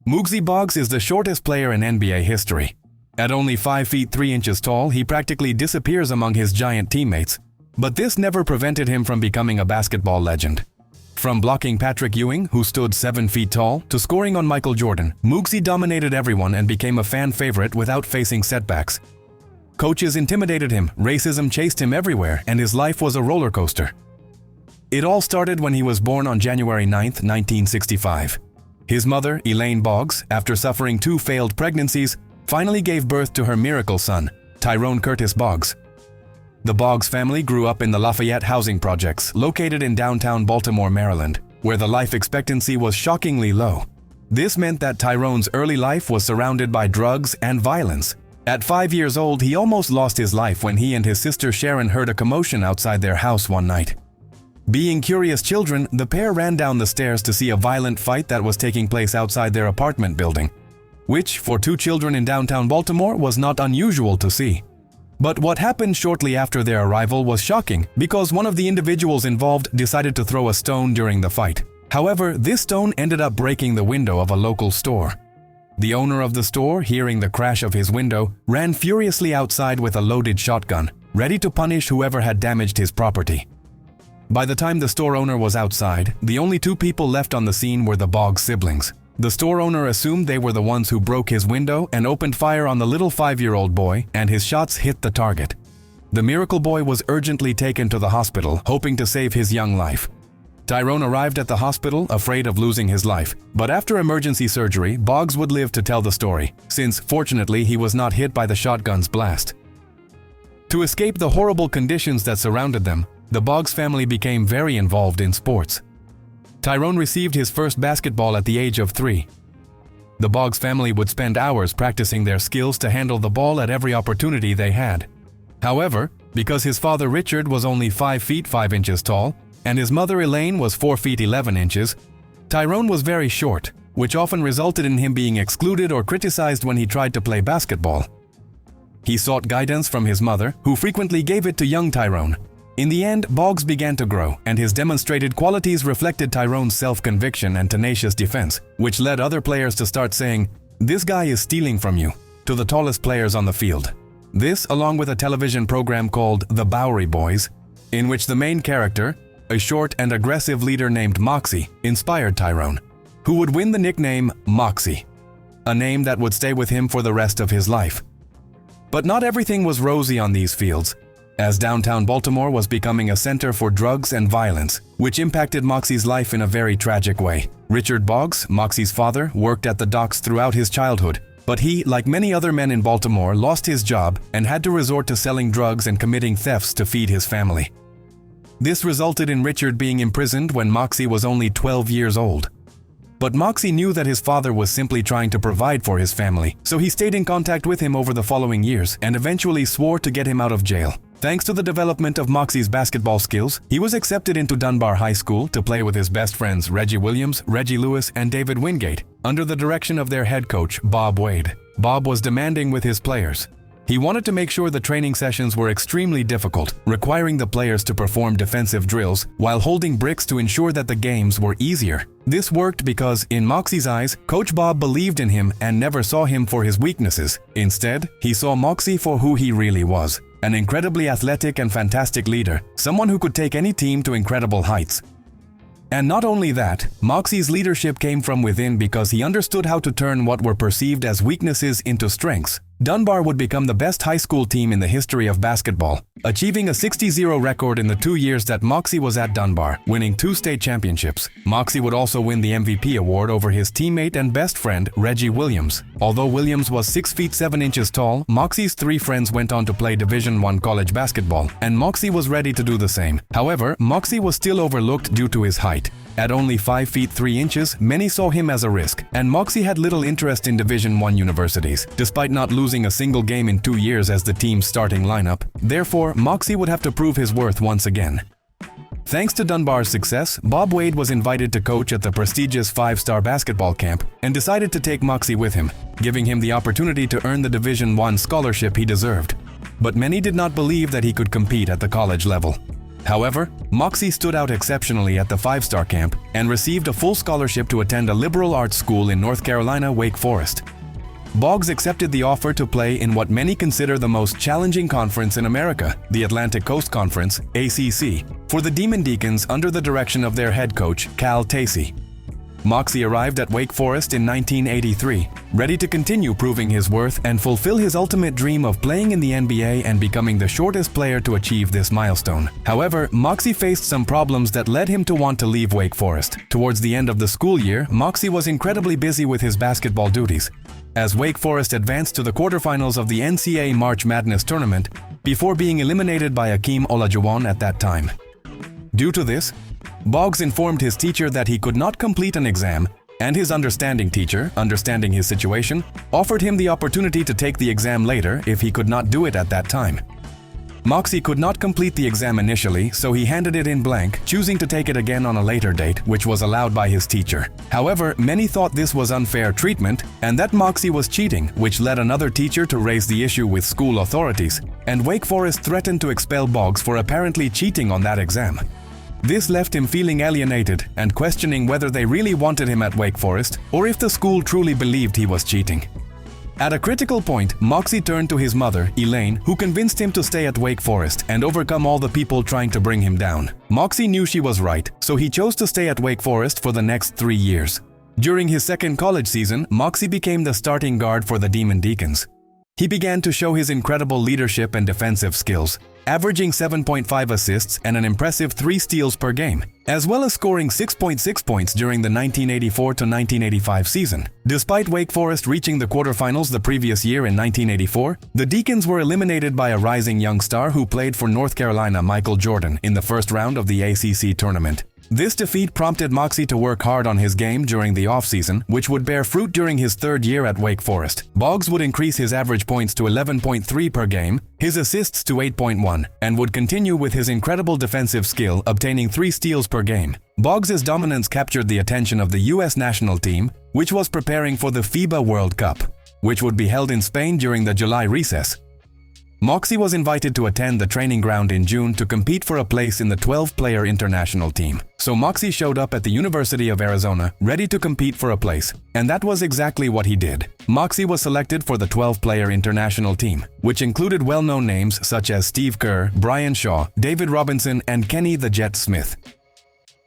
Muggsy Bogues is the shortest player in NBA history. At only 5 feet 3 inches tall, he practically disappears among his giant teammates. But this never prevented him from becoming a basketball legend. From blocking Patrick Ewing, who stood 7 feet tall, to scoring on Michael Jordan, Muggsy dominated everyone and became a fan favorite without facing setbacks. Coaches intimidated him, racism chased him everywhere, and his life was a roller coaster. It all started when he was born on January 9, 1965. His mother, Elaine Bogues, after suffering 2 failed pregnancies, finally gave birth to her miracle son, Tyrone Curtis Bogues. The Bogues family grew up in the Lafayette housing projects, located in downtown Baltimore, Maryland, where the life expectancy was shockingly low. This meant that Tyrone's early life was surrounded by drugs and violence. At 5 years old, he almost lost his life when he and his sister Sharon heard a commotion outside their house one night. Being curious children, the pair ran down the stairs to see a violent fight that was taking place outside their apartment building, which, for 2 children in downtown Baltimore, was not unusual to see. But what happened shortly after their arrival was shocking because one of the individuals involved decided to throw a stone during the fight. However, this stone ended up breaking the window of a local store. The owner of the store, hearing the crash of his window, ran furiously outside with a loaded shotgun, ready to punish whoever had damaged his property. By the time the store owner was outside, the only 2 people left on the scene were the Bogues siblings. The store owner assumed they were the ones who broke his window and opened fire on the little 5-year-old boy, and his shots hit the target. The miracle boy was urgently taken to the hospital, hoping to save his young life. Tyrone arrived at the hospital, afraid of losing his life, but after emergency surgery, Bogues would live to tell the story, since fortunately he was not hit by the shotgun's blast. To escape the horrible conditions that surrounded them, the Bogues family became very involved in sports. Tyrone received his first basketball at the age of 3. The Bogues family would spend hours practicing their skills to handle the ball at every opportunity they had. However, because his father Richard was only 5 feet 5 inches tall, and his mother Elaine was 4 feet 11 inches, Tyrone was very short, which often resulted in him being excluded or criticized when he tried to play basketball. He sought guidance from his mother, who frequently gave it to young Tyrone. In the end, Bogues began to grow, and his demonstrated qualities reflected Tyrone's self-conviction and tenacious defense, which led other players to start saying, "This guy is stealing from you," to the tallest players on the field. This, along with a television program called The Bowery Boys, in which the main character, a short and aggressive leader named Moxie, inspired Tyrone, who would win the nickname Moxie, a name that would stay with him for the rest of his life. But not everything was rosy on these fields, as downtown Baltimore was becoming a center for drugs and violence, which impacted Moxie's life in a very tragic way. Richard Bogues, Moxie's father, worked at the docks throughout his childhood, but he, like many other men in Baltimore, lost his job and had to resort to selling drugs and committing thefts to feed his family. This resulted in Richard being imprisoned when Moxie was only 12 years old. But Moxie knew that his father was simply trying to provide for his family, so he stayed in contact with him over the following years and eventually swore to get him out of jail. Thanks to the development of Moxie's basketball skills, he was accepted into Dunbar High School to play with his best friends Reggie Williams, Reggie Lewis, and David Wingate, under the direction of their head coach, Bob Wade. Bob was demanding with his players. He wanted to make sure the training sessions were extremely difficult, requiring the players to perform defensive drills while holding bricks to ensure that the games were easier. This worked because, in Moxie's eyes, Coach Bob believed in him and never saw him for his weaknesses. Instead, he saw Moxie for who he really was, an incredibly athletic and fantastic leader, someone who could take any team to incredible heights. And not only that, Moxie's leadership came from within because he understood how to turn what were perceived as weaknesses into strengths. Dunbar would become the best high school team in the history of basketball, achieving a 60-0 record in the 2 years that Moxie was at Dunbar, winning 2 state championships. Moxie would also win the MVP award over his teammate and best friend, Reggie Williams. Although Williams was 6 feet 7 inches tall, Moxie's 3 friends went on to play Division I college basketball, and Moxie was ready to do the same. However, Moxie was still overlooked due to his height. At only 5 feet 3 inches, many saw him as a risk, and Moxie had little interest in Division I universities, despite not losing a single game in 2 years as the team's starting lineup. Therefore, Moxie would have to prove his worth once again. Thanks to Dunbar's success, Bob Wade was invited to coach at the prestigious 5-star basketball camp and decided to take Moxie with him, giving him the opportunity to earn the Division I scholarship he deserved. But many did not believe that he could compete at the college level. However, Muggsy stood out exceptionally at the five-star camp and received a full scholarship to attend a liberal arts school in North Carolina, Wake Forest. Bogues accepted the offer to play in what many consider the most challenging conference in America, the Atlantic Coast Conference, ACC, for the Demon Deacons under the direction of their head coach, Cal Tacey. Muggsy arrived at Wake Forest in 1983, ready to continue proving his worth and fulfill his ultimate dream of playing in the NBA and becoming the shortest player to achieve this milestone. However, Muggsy faced some problems that led him to want to leave Wake Forest. Towards the end of the school year, Muggsy was incredibly busy with his basketball duties, as Wake Forest advanced to the quarterfinals of the NCAA March Madness tournament before being eliminated by Akeem Olajuwon at that time. Due to this, Bogues informed his teacher that he could not complete an exam, and his understanding teacher, understanding his situation, offered him the opportunity to take the exam later if he could not do it at that time. Muggsy could not complete the exam initially, so he handed it in blank, choosing to take it again on a later date, which was allowed by his teacher. However, many thought this was unfair treatment and that Muggsy was cheating, which led another teacher to raise the issue with school authorities, and Wake Forest threatened to expel Bogues for apparently cheating on that exam. This left him feeling alienated and questioning whether they really wanted him at Wake Forest or if the school truly believed he was cheating. At a critical point, Muggsy turned to his mother, Elaine, who convinced him to stay at Wake Forest and overcome all the people trying to bring him down. Muggsy knew she was right, so he chose to stay at Wake Forest for the next 3 years. During his second college season, Muggsy became the starting guard for the Demon Deacons. He began to show his incredible leadership and defensive skills, averaging 7.5 assists and an impressive 3 steals per game, as well as scoring 6.6 points during the 1984-1985 season. Despite Wake Forest reaching the quarterfinals the previous year in 1984, the Deacons were eliminated by a rising young star who played for North Carolina, Michael Jordan, in the first round of the ACC tournament. This defeat prompted Muggsy to work hard on his game during the offseason, which would bear fruit during his third year at Wake Forest. Bogues would increase his average points to 11.3 per game, his assists to 8.1, and would continue with his incredible defensive skill, obtaining 3 steals per game. Bogues' dominance captured the attention of the U.S. national team, which was preparing for the FIBA World Cup, which would be held in Spain during the July recess. Muggsy was invited to attend the training ground in June to compete for a place in the 12-player international team. So Muggsy showed up at the University of Arizona, ready to compete for a place, and that was exactly what he did. Muggsy was selected for the 12-player international team, which included well-known names such as Steve Kerr, Brian Shaw, David Robinson, and Kenny the Jet Smith.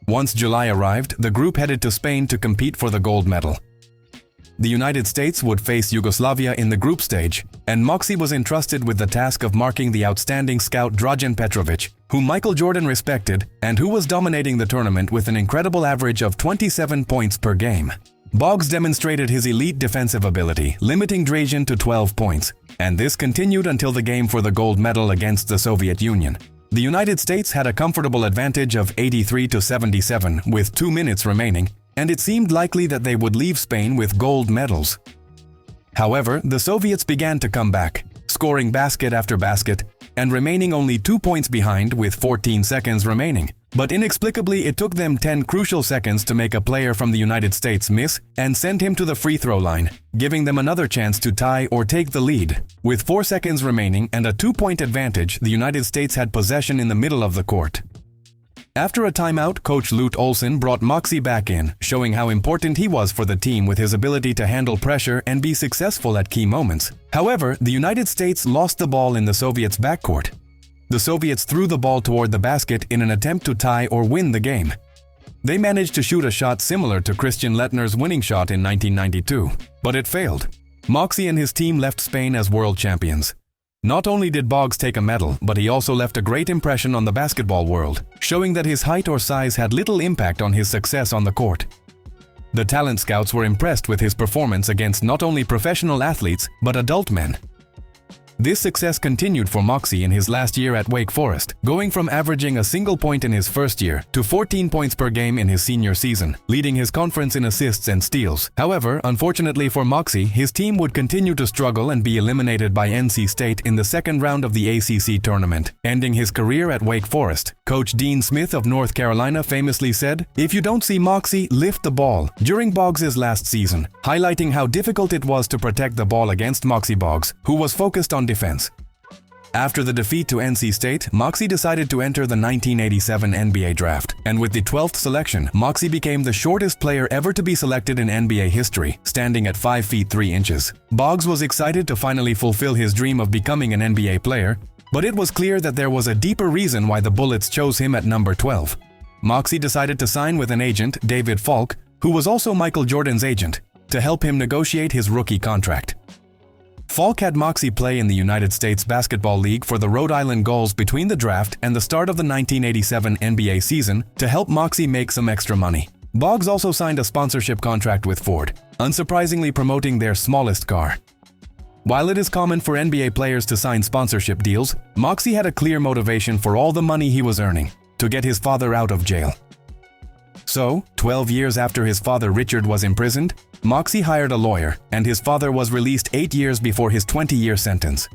Once July arrived, the group headed to Spain to compete for the gold medal. The United States would face Yugoslavia in the group stage, and Muggsy was entrusted with the task of marking the outstanding scout Dragan Petrovic, whom Michael Jordan respected and who was dominating the tournament with an incredible average of 27 points per game. Bogues demonstrated his elite defensive ability, limiting Dragan to 12 points, and this continued until the game for the gold medal against the Soviet Union. The United States had a comfortable advantage of 83-77 with 2 minutes remaining, and it seemed likely that they would leave Spain with gold medals. However, the Soviets began to come back, scoring basket after basket, and remaining only 2 points behind with 14 seconds remaining. But inexplicably, it took them 10 crucial seconds to make a player from the United States miss and send him to the free throw line, giving them another chance to tie or take the lead. With 4 seconds remaining and a 2-point advantage, the United States had possession in the middle of the court. After a timeout, coach Lute Olson brought Muggsy back in, showing how important he was for the team with his ability to handle pressure and be successful at key moments. However, the United States lost the ball in the Soviets' backcourt. The Soviets threw the ball toward the basket in an attempt to tie or win the game. They managed to shoot a shot similar to Christian Lettner's winning shot in 1992, but it failed. Muggsy and his team left Spain as world champions. Not only did Bogues take a medal, but he also left a great impression on the basketball world, showing that his height or size had little impact on his success on the court. The talent scouts were impressed with his performance against not only professional athletes, but adult men. This success continued for Muggsy in his last year at Wake Forest, going from averaging a single point in his first year to 14 points per game in his senior season, leading his conference in assists and steals. However, unfortunately for Muggsy, his team would continue to struggle and be eliminated by NC State in the second round of the ACC tournament, ending his career at Wake Forest. Coach Dean Smith of North Carolina famously said, "If you don't see Muggsy, lift the ball," during Bogues' last season, highlighting how difficult it was to protect the ball against Muggsy Bogues, who was focused on defense. After the defeat to NC State, Muggsy decided to enter the 1987 NBA draft, and with the 12th selection, Muggsy became the shortest player ever to be selected in NBA history, standing at 5 feet 3 inches. Bogues was excited to finally fulfill his dream of becoming an NBA player, but it was clear that there was a deeper reason why the Bullets chose him at number 12. Muggsy decided to sign with an agent, David Falk, who was also Michael Jordan's agent, to help him negotiate his rookie contract. Falk had Muggsy play in the United States Basketball League for the Rhode Island Gulls between the draft and the start of the 1987 NBA season to help Muggsy make some extra money. Bogues also signed a sponsorship contract with Ford, unsurprisingly promoting their smallest car. While it is common for NBA players to sign sponsorship deals, Muggsy had a clear motivation for all the money he was earning, to get his father out of jail. So, 12 years after his father Richard was imprisoned, Muggsy hired a lawyer, and his father was released 8 years before his 20-year sentence.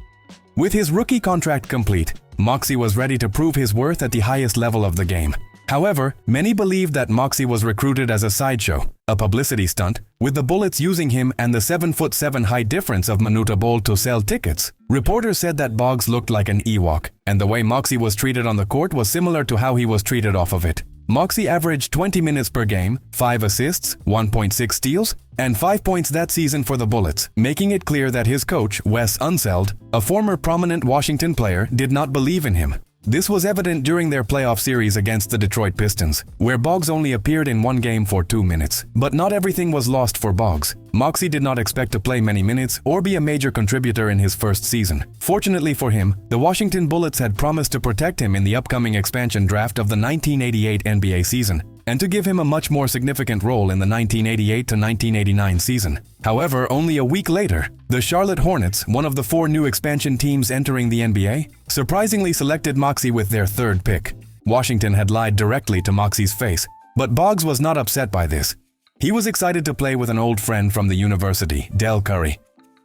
With his rookie contract complete, Muggsy was ready to prove his worth at the highest level of the game. However, many believed that Muggsy was recruited as a sideshow, a publicity stunt, with the Bullets using him and the 7'7" height difference of Manute Bol to sell tickets. Reporters said that Bogues looked like an Ewok, and the way Muggsy was treated on the court was similar to how he was treated off of it. Muggsy averaged 20 minutes per game, 5 assists, 1.6 steals, and 5 points that season for the Bullets, making it clear that his coach, Wes Unseld, a former prominent Washington player, did not believe in him. This was evident during their playoff series against the Detroit Pistons, where Bogues only appeared in one game for 2 minutes. But not everything was lost for Bogues. Muggsy did not expect to play many minutes or be a major contributor in his first season. Fortunately for him, the Washington Bullets had promised to protect him in the upcoming expansion draft of the 1988 NBA season, and to give him a much more significant role in the 1988 to 1989 season. However, only a week later, the Charlotte Hornets, one of the 4 new expansion teams entering the NBA, surprisingly selected Muggsy with their 3rd pick. Washington had lied directly to Muggsy's face, but Bogues was not upset by this. He was excited to play with an old friend from the university, Del Curry,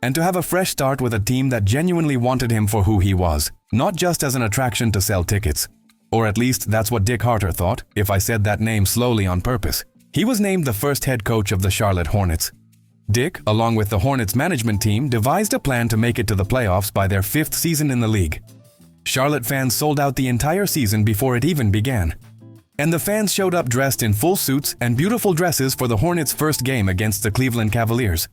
and to have a fresh start with a team that genuinely wanted him for who he was, not just as an attraction to sell tickets. Or at least that's what Dick Harter thought, if I said that name slowly on purpose. He was named the first head coach of the Charlotte Hornets. Dick, along with the Hornets management team, devised a plan to make it to the playoffs by their 5th season in the league. Charlotte fans sold out the entire season before it even began. And the fans showed up dressed in full suits and beautiful dresses for the Hornets' first game against the Cleveland Cavaliers.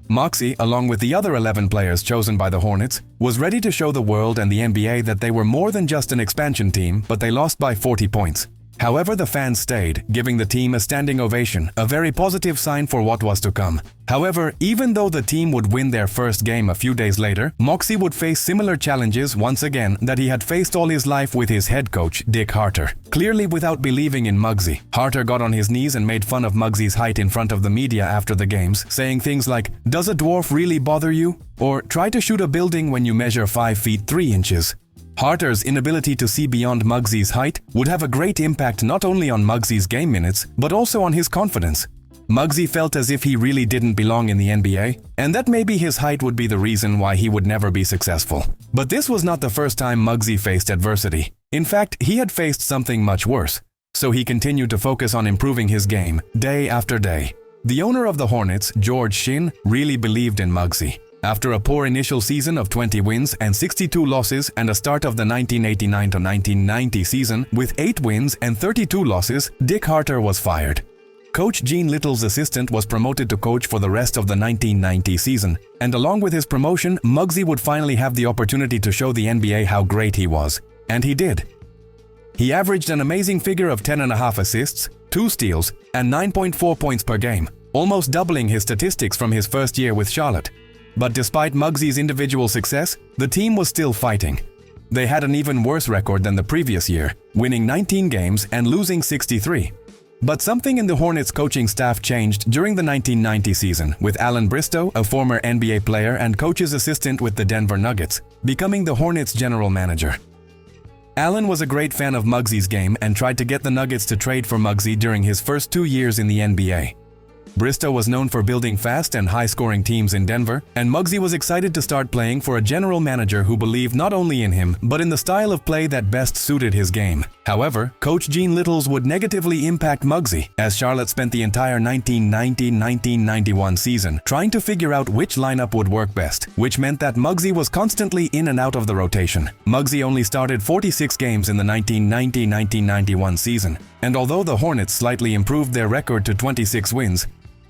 Muggsy, along with the other 11 players chosen by the Hornets, was ready to show the world and the NBA that they were more than just an expansion team, but they lost by 40 points. However, the fans stayed, giving the team a standing ovation, a very positive sign for what was to come. However, even though the team would win their first game a few days later, Muggsy would face similar challenges once again that he had faced all his life with his head coach, Dick Harter. Clearly without believing in Muggsy, Harter got on his knees and made fun of Muggsy's height in front of the media after the games, saying things like, "Does a dwarf really bother you?" or "Try to shoot a building when you measure 5 feet 3 inches." Harter's inability to see beyond Muggsy's height would have a great impact not only on Muggsy's game minutes, but also on his confidence. Muggsy felt as if he really didn't belong in the NBA, and that maybe his height would be the reason why he would never be successful. But this was not the first time Muggsy faced adversity. In fact, he had faced something much worse. So he continued to focus on improving his game, day after day. The owner of the Hornets, George Shinn, really believed in Muggsy. After a poor initial season of 20 wins and 62 losses and a start of the 1989 to 1990 season with 8 wins and 32 losses, Dick Harter was fired. Coach Gene Little's assistant was promoted to coach for the rest of the 1990 season, and along with his promotion, Muggsy would finally have the opportunity to show the NBA how great he was. And he did. He averaged an amazing figure of 10.5 assists, 2 steals, and 9.4 points per game, almost doubling his statistics from his first year with Charlotte. But despite Muggsy's individual success, the team was still fighting. They had an even worse record than the previous year, winning 19 games and losing 63. But something in the Hornets coaching staff changed during the 1990 season, with Alan Bristow, a former NBA player and coach's assistant with the Denver Nuggets, becoming the Hornets general manager. Alan was a great fan of Muggsy's game and tried to get the Nuggets to trade for Muggsy during his first 2 years in the NBA. Bristow was known for building fast and high-scoring teams in Denver, and Muggsy was excited to start playing for a general manager who believed not only in him, but in the style of play that best suited his game. However, Coach Gene Littles would negatively impact Muggsy, as Charlotte spent the entire 1990-1991 season trying to figure out which lineup would work best, which meant that Muggsy was constantly in and out of the rotation. Muggsy only started 46 games in the 1990-1991 season, and although the Hornets slightly improved their record to 26 wins,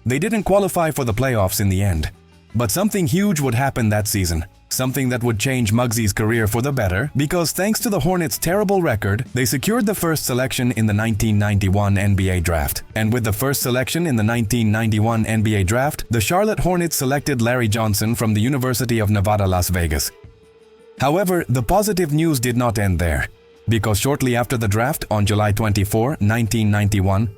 they didn't qualify for the playoffs in the end. But something huge would happen that season, something that would change Muggsy's career for the better, because thanks to the Hornets' terrible record, they secured the first selection in the 1991 NBA draft. And with the first selection in the 1991 NBA draft, the Charlotte Hornets selected Larry Johnson from the University of Nevada, Las Vegas. However, the positive news did not end there, because shortly after the draft, on July 24, 1991,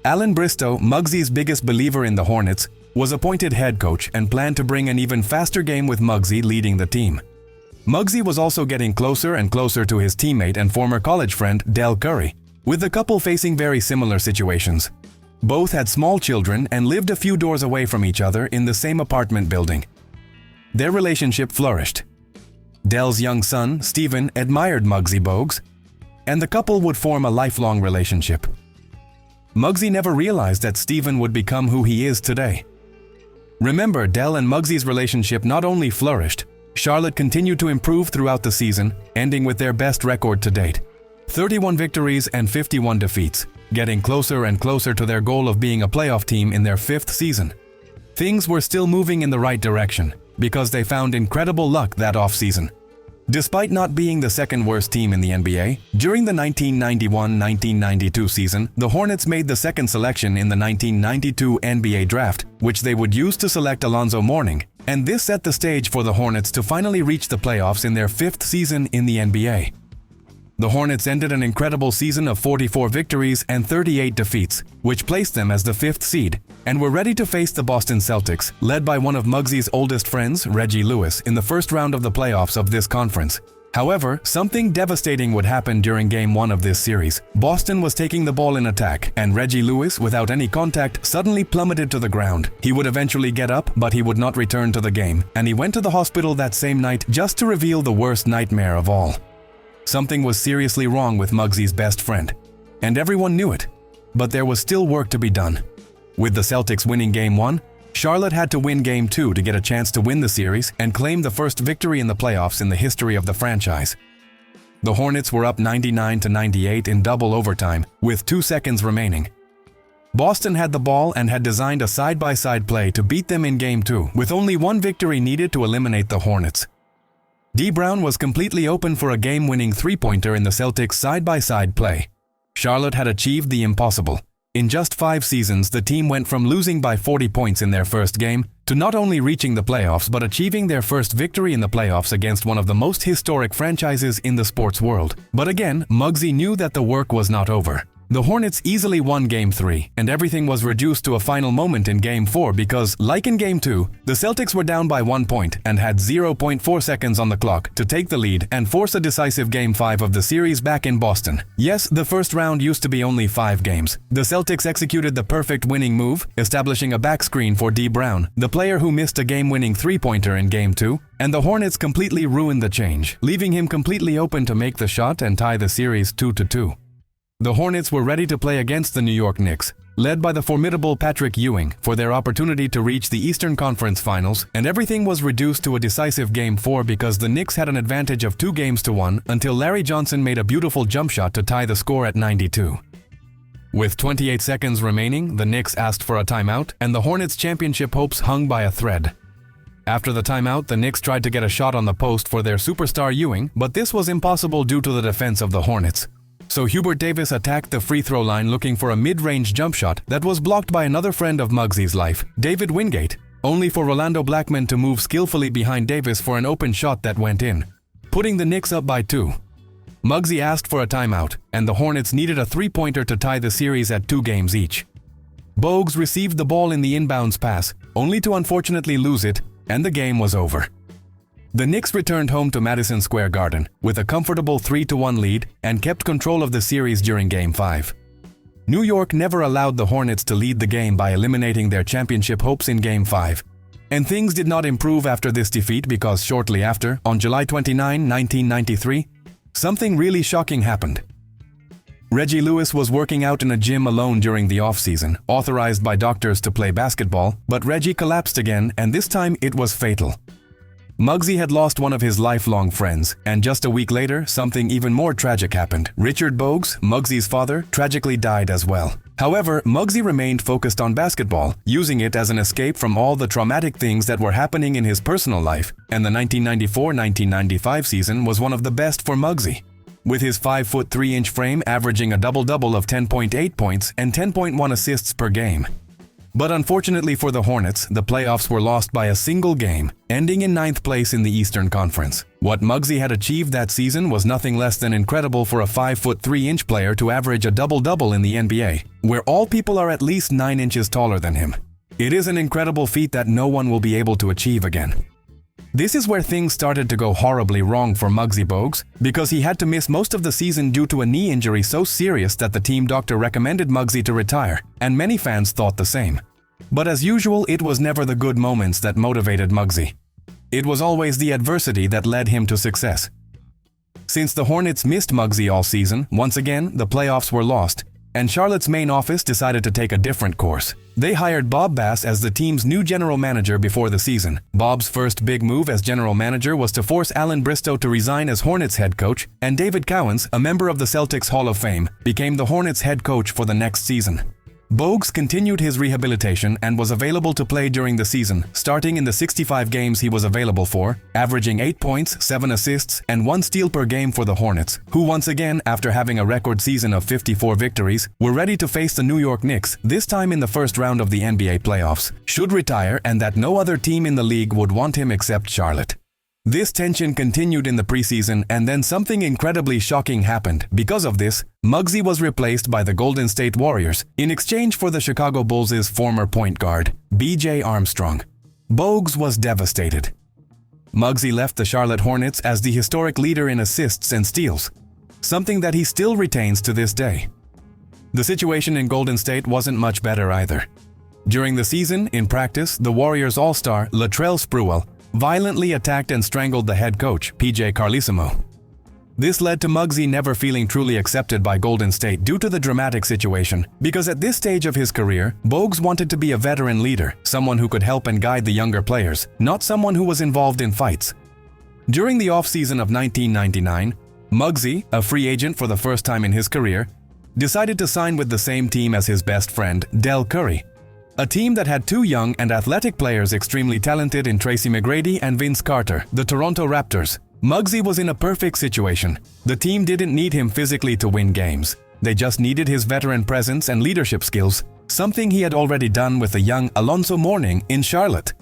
Alan Bristow, Muggsy's biggest believer in the Hornets, was appointed head coach and planned to bring an even faster game with Muggsy leading the team. Muggsy was also getting closer and closer to his teammate and former college friend Del Curry, with the couple facing very similar situations. Both had small children and lived a few doors away from each other in the same apartment building. Their relationship flourished. Del's young son, Stephen, admired Muggsy Bogues, and the couple would form a lifelong relationship. Muggsy never realized that Stephen would become who he is today. Remember, Del and Muggsy's relationship not only flourished, Charlotte continued to improve throughout the season, ending with their best record to date. 31 victories and 51 defeats, getting closer and closer to their goal of being a playoff team in their 5th season. Things were still moving in the right direction, because they found incredible luck that offseason. Despite not being the second worst team in the NBA, during the 1991-1992 season, the Hornets made the second selection in the 1992 NBA draft, which they would use to select Alonzo Mourning, and this set the stage for the Hornets to finally reach the playoffs in their 5th season in the NBA. The Hornets ended an incredible season of 44 victories and 38 defeats, which placed them as the 5th seed, and were ready to face the Boston Celtics, led by one of Muggsy's oldest friends, Reggie Lewis, in the first round of the playoffs of this conference. However, something devastating would happen during Game 1 of this series. Boston was taking the ball in attack, and Reggie Lewis, without any contact, suddenly plummeted to the ground. He would eventually get up, but he would not return to the game, and he went to the hospital that same night just to reveal the worst nightmare of all. Something was seriously wrong with Muggsy's best friend, and everyone knew it, but there was still work to be done. With the Celtics winning Game 1, Charlotte had to win Game 2 to get a chance to win the series and claim the first victory in the playoffs in the history of the franchise. The Hornets were up 99-98 in double overtime, with 2 seconds remaining. Boston had the ball and had designed a side-by-side play to beat them in Game 2, with only one victory needed to eliminate the Hornets. D. Brown was completely open for a game-winning three-pointer in the Celtics' side-by-side play. Charlotte had achieved the impossible. In just 5 seasons, the team went from losing by 40 points in their first game to not only reaching the playoffs but achieving their first victory in the playoffs against one of the most historic franchises in the sports world. But again, Muggsy knew that the work was not over. The Hornets easily won Game 3, and everything was reduced to a final moment in Game 4 because, like in Game 2, the Celtics were down by 1 point and had 0.4 seconds on the clock to take the lead and force a decisive Game 5 of the series back in Boston. Yes, the first round used to be only 5 games. The Celtics executed the perfect winning move, establishing a back screen for D. Brown, the player who missed a game-winning three-pointer in Game 2, and the Hornets completely ruined the change, leaving him completely open to make the shot and tie the series 2-2. The Hornets were ready to play against the New York Knicks, led by the formidable Patrick Ewing, for their opportunity to reach the Eastern Conference Finals, and everything was reduced to a decisive Game 4 because the Knicks had an advantage of 2-1 until Larry Johnson made a beautiful jump shot to tie the score at 92. With 28 seconds remaining, the Knicks asked for a timeout, and the Hornets' championship hopes hung by a thread. After the timeout, the Knicks tried to get a shot on the post for their superstar Ewing, but this was impossible due to the defense of the Hornets. So Hubert Davis attacked the free throw line looking for a mid-range jump shot that was blocked by another friend of Muggsy's life, David Wingate, only for Rolando Blackman to move skillfully behind Davis for an open shot that went in, putting the Knicks up by 2. Muggsy asked for a timeout, and the Hornets needed a three-pointer to tie the series at 2 games each. Bogues received the ball in the inbounds pass, only to unfortunately lose it, and the game was over. The Knicks returned home to Madison Square Garden with a comfortable 3-1 lead and kept control of the series during Game 5. New York never allowed the Hornets to lead the game by eliminating their championship hopes in Game 5. And things did not improve after this defeat because shortly after, on July 29, 1993, something really shocking happened. Reggie Lewis was working out in a gym alone during the off-season, authorized by doctors to play basketball, but Reggie collapsed again, and this time it was fatal. Muggsy had lost one of his lifelong friends, and just a week later, something even more tragic happened. Richard Bogues, Muggsy's father, tragically died as well. However, Muggsy remained focused on basketball, using it as an escape from all the traumatic things that were happening in his personal life, and the 1994-1995 season was one of the best for Muggsy, with his 5'3" frame averaging a double-double of 10.8 points and 10.1 assists per game. But unfortunately for the Hornets, the playoffs were lost by a single game, ending in 9th place in the Eastern Conference. What Muggsy had achieved that season was nothing less than incredible for a 5'3" player to average a double-double in the NBA, where all people are at least 9 inches taller than him. It is an incredible feat that no one will be able to achieve again. This is where things started to go horribly wrong for Muggsy Bogues, because he had to miss most of the season due to a knee injury so serious that the team doctor recommended Muggsy to retire, and many fans thought the same. But as usual, it was never the good moments that motivated Muggsy. It was always the adversity that led him to success. Since the Hornets missed Muggsy all season, once again, the playoffs were lost, and Charlotte's main office decided to take a different course. They hired Bob Bass as the team's new general manager before the season. Bob's first big move as general manager was to force Alan Bristow to resign as Hornets head coach, and David Cowens, a member of the Celtics Hall of Fame, became the Hornets head coach for the next season. Bogues continued his rehabilitation and was available to play during the season, starting in the 65 games he was available for, averaging 8 points, 7 assists, and 1 steal per game for the Hornets, who once again, after having a record season of 54 victories, were ready to face the New York Knicks, this time in the first round of the NBA playoffs, should retire, and that no other team in the league would want him except Charlotte. This tension continued in the preseason, and then something incredibly shocking happened. Because of this, Muggsy was replaced by the Golden State Warriors in exchange for the Chicago Bulls' former point guard, B.J. Armstrong. Bogues was devastated. Muggsy left the Charlotte Hornets as the historic leader in assists and steals, something that he still retains to this day. The situation in Golden State wasn't much better either. During the season, in practice, the Warriors all-star Latrell Sprewell violently attacked and strangled the head coach, P.J. Carlesimo. This led to Muggsy never feeling truly accepted by Golden State due to the dramatic situation, because at this stage of his career, Bogues wanted to be a veteran leader, someone who could help and guide the younger players, not someone who was involved in fights. During the offseason of 1999, Muggsy, a free agent for the first time in his career, decided to sign with the same team as his best friend, Del Curry, a team that had 2 young and athletic players extremely talented in Tracy McGrady and Vince Carter, the Toronto Raptors. Muggsy was in a perfect situation. The team didn't need him physically to win games. They just needed his veteran presence and leadership skills, something he had already done with the young Alonzo Mourning in Charlotte.